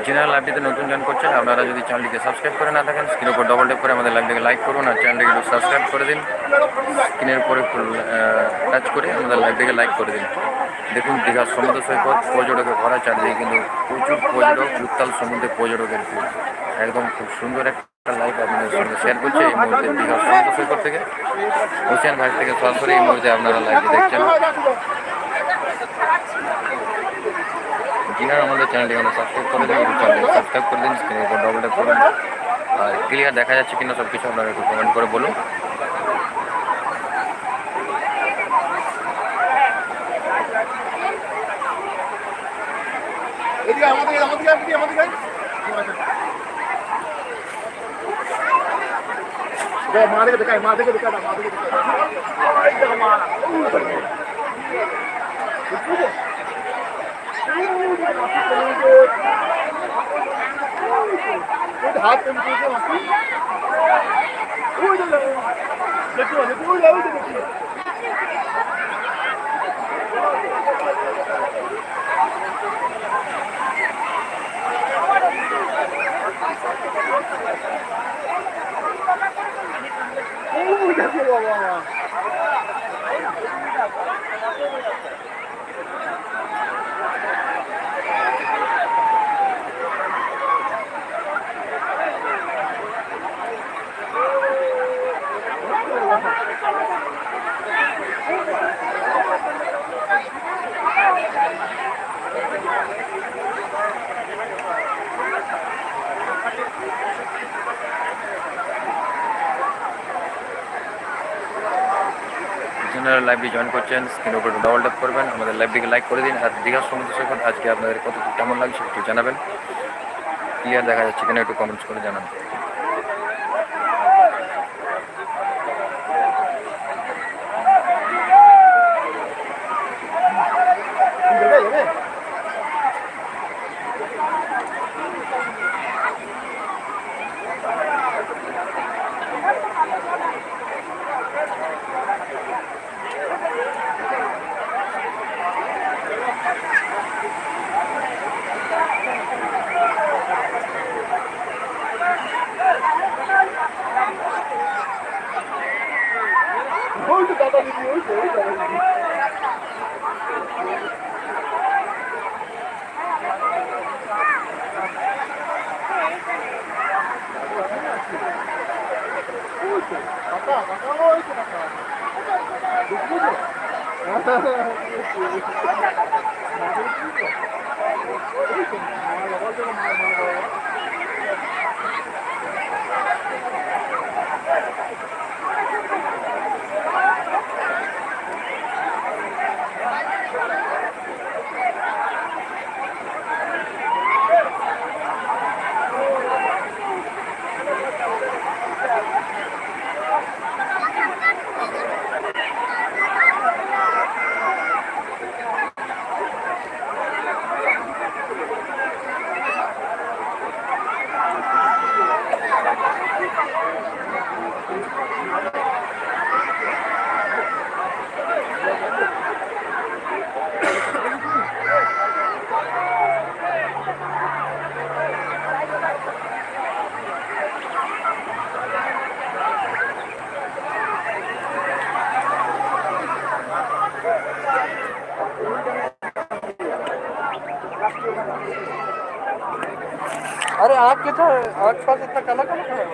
যিনারা লাইভটিতে নতুন জয়েন করছেন আপনারা যদি চ্যানেলটিকে সাবস্ক্রাইব করে না থাকেন স্ক্রিনের উপর ডবল ট্যাপ করে আমাদের লাইভটিকে লাইক করুন আর চ্যানেলটিকে একটু সাবস্ক্রাইব করে দিন। স্ক্রিনের উপরে একটু টাচ করে আমাদের লাইভটিকে লাইক করে দিন। দেখুন দীঘার সমুদ্র সৈকত পর্যটকে ভরা, চারদিকে কিন্তু প্রচুর পর্যটক, উত্তাল সমুদ্রে পর্যটকের ভিড়। একদম খুব সুন্দর একটা লাইভ আপনাদের সঙ্গে শেয়ার করছে এই মুহূর্তে দীঘার সমুদ্র সৈকত থেকে, ওশিয়ান ঘাট থেকে সরাসরি এই মুহূর্তে আপনারা লাইভটি দেখছেন। যিনারা আমাদের চ্যানেলটি আমরা সাবস্ক্রাইব করে দিন, চ্যানেলটি সাবস্ক্রাইব করে দিন, স্ক্রিনের উপর ডবল ট্যাপ করুন। আর ক্লিয়ার দেখা যাচ্ছে কিনা সব কিছু আপনারা একটু কমেন্ট করে বলুন। हाथ पे मुझे मस्ती वो इधर देखो देखो वो लाओ देखो ओ देखो बाबा যারা লাইভটি জয়েন করছেন স্ক্রিনের উপর ডবল ট্যাপ করবেন, আমাদের লাইভটিকে লাইক করে দিন। আর দীঘার সমুদ্র সৈকত আজকে আপনাদের কত কেমন লাগছে একটু জানাবেন। ক্লিয়ার দেখা যাচ্ছে কিনা একটু কমেন্টস করে জানান। अरे आग के तो आग पास इतना काला काला है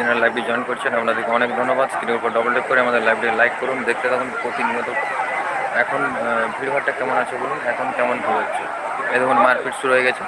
যারা লাইভটি জয়েন করছেন আপনাদেরকে অনেক ধন্যবাদ। স্ক্রিনের উপর ডবল ট্যাপ করে আমাদের লাইভটি লাইক করুন, দেখতে থাকুন প্রতিনিয়ত। এখন ভিড়ভাড়টা কেমন আছে বলুন, এখন কেমন ভিড় হচ্ছে? এই দেখুন মারপিট শুরু হয়ে গেছে।